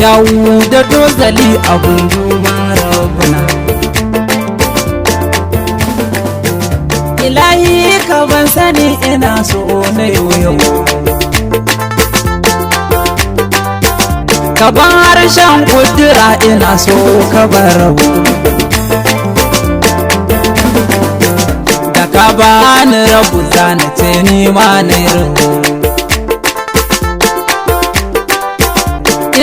yawu da dozali abun duban rabbana. Ilahi ka ban sani ina so na yau, ka ban harshen kudura ina so ka bar rabu, da ka bani rabu zana ce ni ma na yi rabu.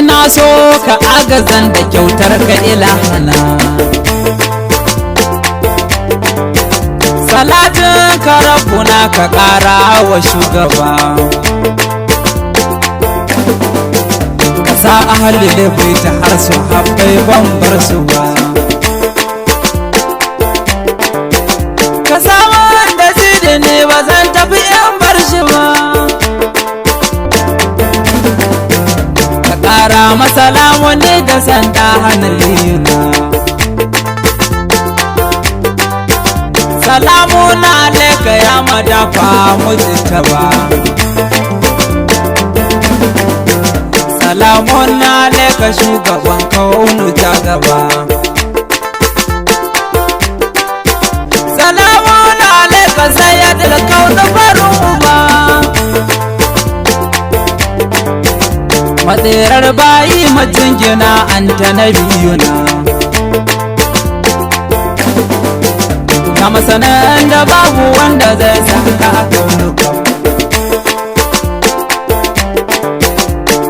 Ina so ka agazan da kyautar ka ilahana, salatin ka rabbuna ka ƙara wa shugaba, ka sa ahalil baita har su habbai ban bar su ba, ka sa wanda zidi ne ba zan tafi yan bar shi ba, ka ƙara masalamu ne da sanda hannun salamun alaika ya madafa mujtaba, salamun alaika shugaban kaunu ta gaba, salamun alaika sayyidul kaunu faruba, matsirar bayi majingina anta nabiyuna, ka masanan da babu wanda zai saka a kaunuka.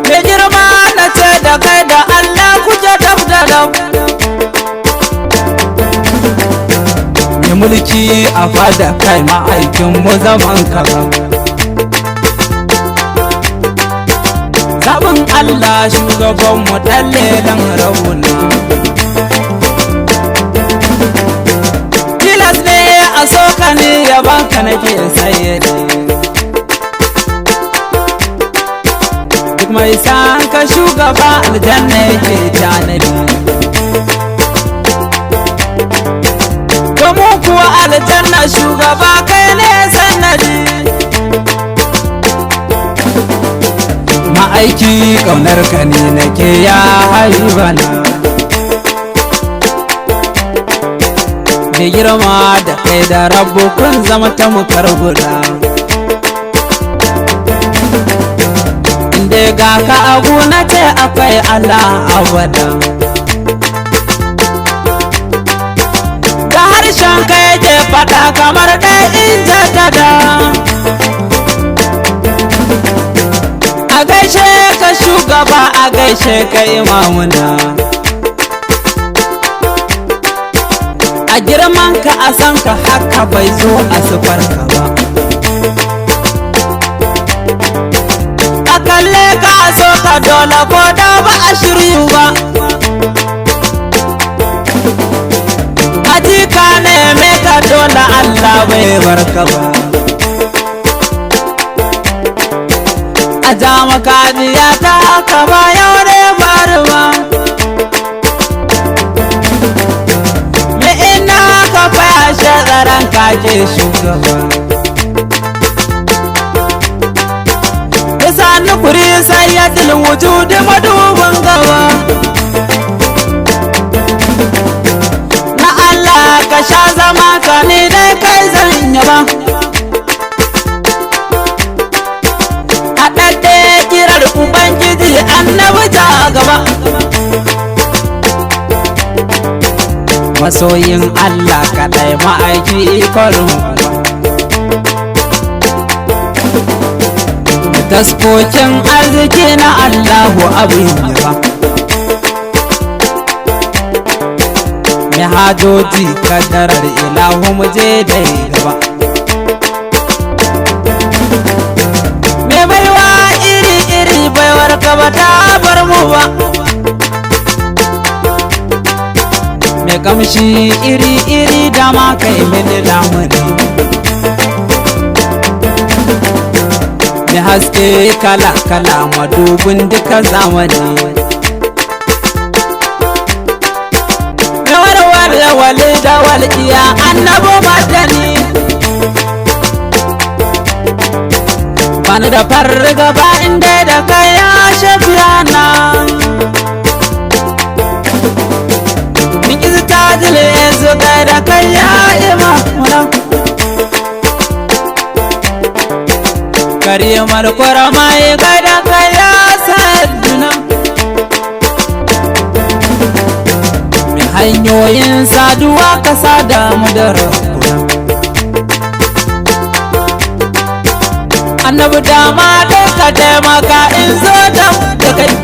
Me girma na ce da kai da Allah kuke dab da dab, me mulki a fada kai ma'aikin mu zaman kaza, zaɓin Allah shugaban mu ɗan lelan rauna, a soka ne yabanka nake sayyade, duk mai san ka shugaba aljanna yake tanadi, domin kuwa aljanna shugaba kai ne sanadi, ma'aiki ƙaunar ka ne nake ya haibana, da girma da kai da rabu kun zama ta mukar guda, inda ga ka abu na ce akwai Allah abada, da harshen ka yake faɗa kamar ɗaya in jaddada, a gaishe ka shugaba a gaishe ka imamuna, a girman ka a san ka haka bai zo a sufar ka ba, a kalle ka a so ka dole ko da ba a shiryu ba, a ji ka neme ka dole Allah bai bar ka ba, a ja maka ta haka ba yau ne faru ba, shagaran kaje shugaba, bisa nukuri sayyadul wujudi madubin gaba, na Allah ka sha zama ka ni dai kai zan yaba, haɗaɗɗe kirar ubangiji annabi ta gaba, masoyin Allah kaɗai ma'aiki farin da taskokin arziki na Allahu abin yaba, mai hajoji kadarar ilahu muje dai gaba, mai baiwa iri-iri baiwar gaba ta bar mu ba, mai kamshi iri-iri dama kai mini lamuni, mai haske kala-kala madubin duka zamani, mai warware wali da walƙiya annabo madani, bani da fargaba inda da kai ya shafiya na, markwara mai gada kaya sadduna mai hanyoyin saduwa ka sada mu da rabbuna annabi dama dai ka taimaka in zo da kai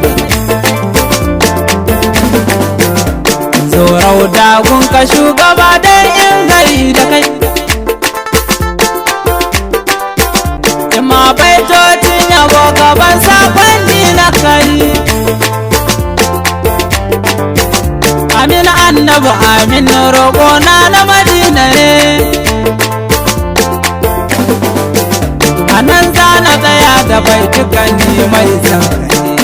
zo rauda gun ka shugaba dai in gari da kai ima baitocin yabo gaban sakonni na kai amin annabi amin roƙona na madina ne anan za na tsaya da baitukan ni mai zankane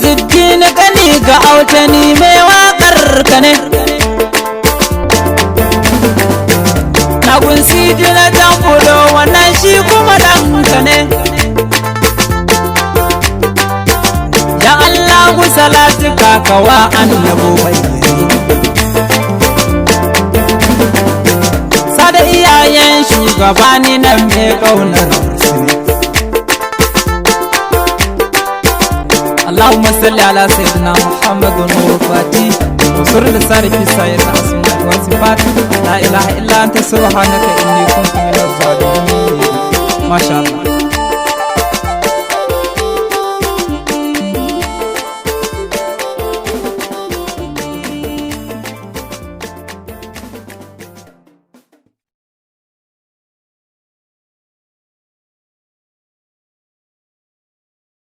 ziddini gani ga autani mai waƙar ka ne na gunsidi na jambulo wannan shi kuma ɗanka ne ya Allahu salatu kakawa annabu bayyane sada iyayen shugabani nan mai ƙaunar su ne Allahumma salli ala sayyidina Muhammadun wa fati وسر لساني في سائر الأسماء والصفات لا إله إلا أنت سبحانك إني كنت من الظالمين ما شاء الله